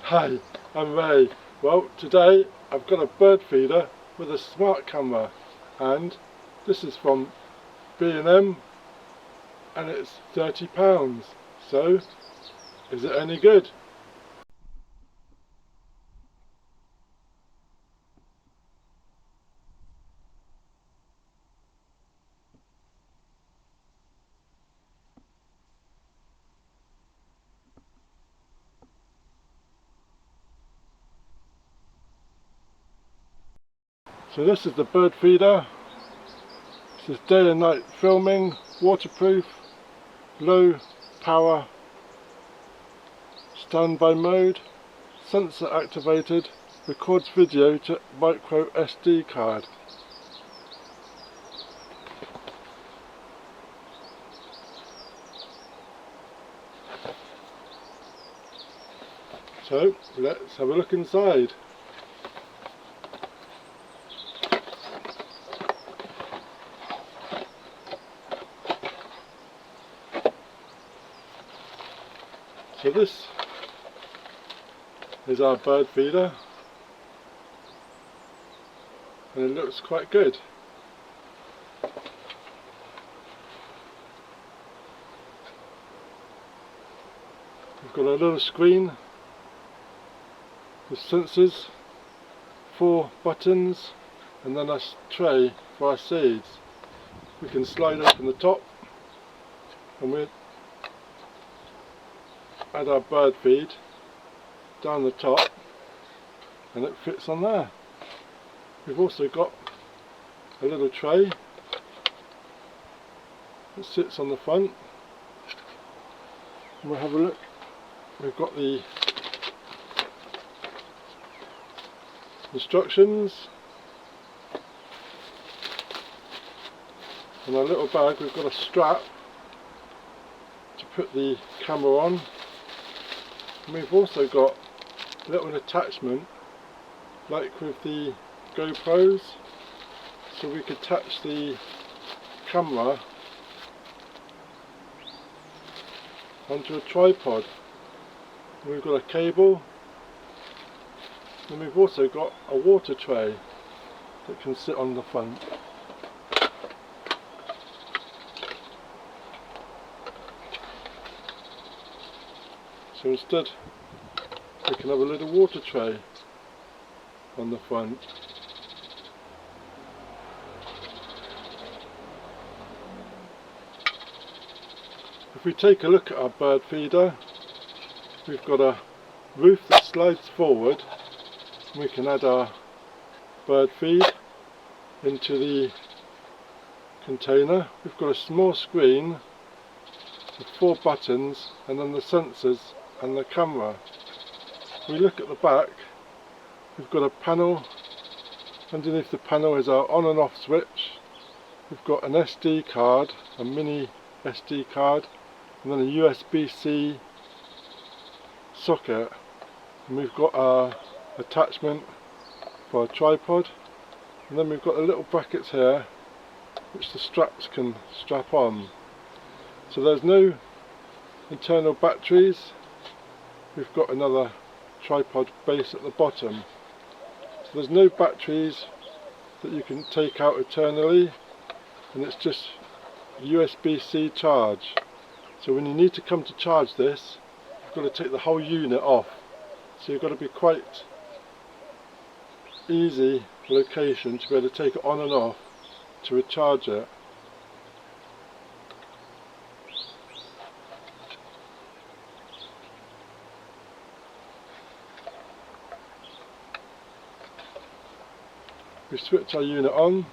Hi, I'm Ray. Well, today I've got a bird feeder with a smart camera, and this is from B&M and it's £30. So, is it any good? So this is the bird feeder. This is day and night filming, waterproof, low power, standby mode, sensor activated, records video to micro SD card. So let's have a look inside. So this is our bird feeder, and it looks quite good. We've got a little screen with sensors, 4 buttons, and then a tray for our seeds. We can slide open the top and we add our bird feed down the top and it fits on there. We've also got a little tray that sits on the front, and we'll have a look. We've got the instructions. In our little bag we've got a strap to put the camera on, and we've also got a little attachment like with the GoPros, so we could attach the camera onto a tripod. And we've got a cable, and we've also got a water tray that can sit on the front. So instead we can have a little water tray on the front. If we take a look at our bird feeder, we've got a roof that slides forward, and we can add our bird feed into the container. We've got a small screen with 4 buttons and then the sensors and the camera. If we look at the back, we've got a panel. Underneath the panel is our on and off switch. We've got an SD card, a mini SD card, and then a USB-C socket, and we've got our attachment for a tripod, and then we've got the little brackets here which the straps can strap on. So there's no internal batteries. We've got another tripod base at the bottom, so there's no batteries that you can take out internally, and it's just USB-C charge. So when you need to come to charge this, you've got to take the whole unit off, so you've got to be quite easy location to be able to take it on and off to recharge it. We switch our unit on,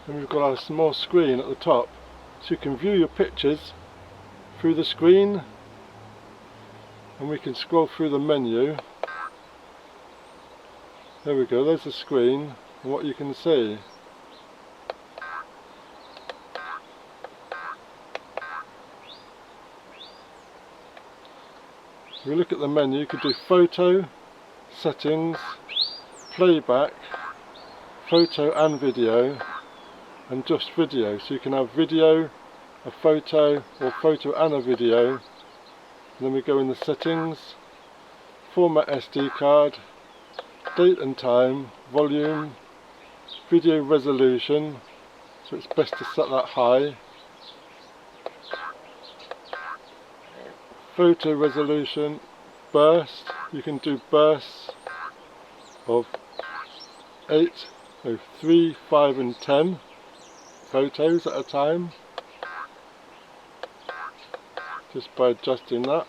and we've got our small screen at the top, so you can view your pictures through the screen, and we can scroll through the menu. There we go, there's the screen and what you can see. If we look at the menu, you could do photo, settings, playback, photo and video, and just video. So you can have video, a photo, or photo and a video, And then we go in the settings, format SD card, date and time, volume, video resolution, so it's best to set that high, photo resolution, burst, you can do bursts of 3, 5 and 10 photos at a time, just by adjusting that.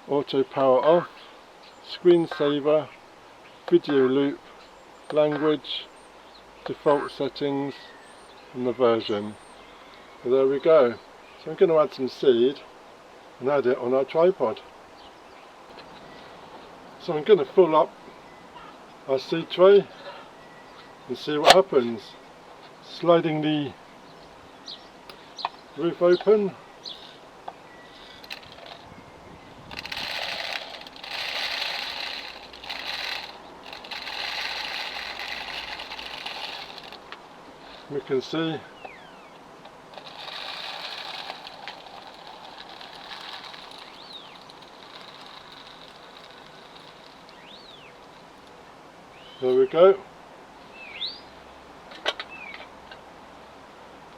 Auto power off, screensaver, video loop, language, default settings and the version. So there we go. So I'm going to add some seed and add it on our tripod. So I'm going to fill up our seed tray and see what happens. Sliding the roof open. We can see there we go.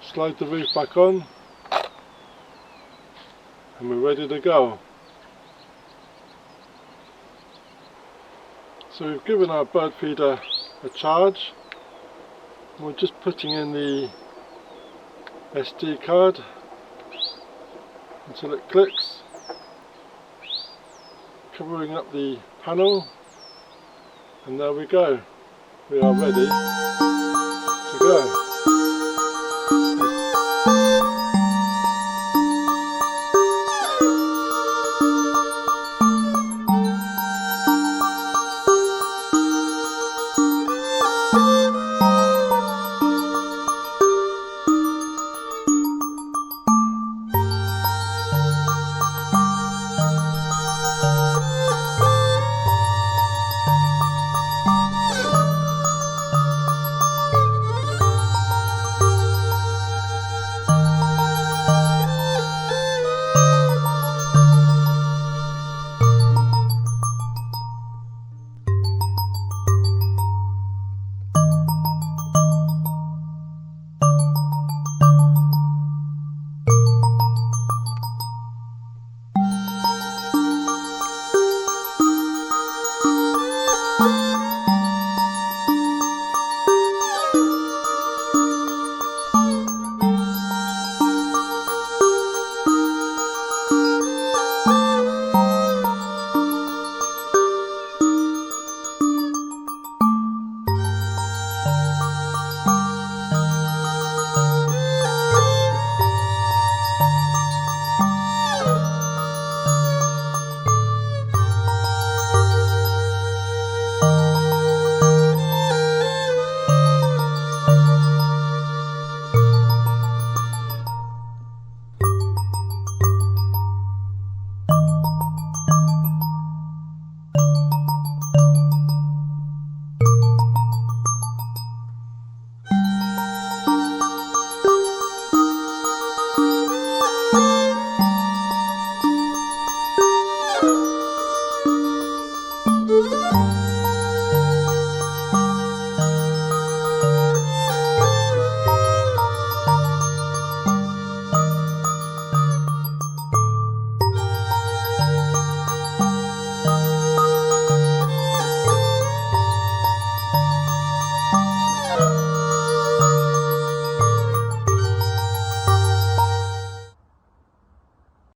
Slide the roof back on and we're ready to go. So we've given our bird feeder a charge. We're just putting in the SD card until it clicks, covering up the panel, and there we go. We are ready to go.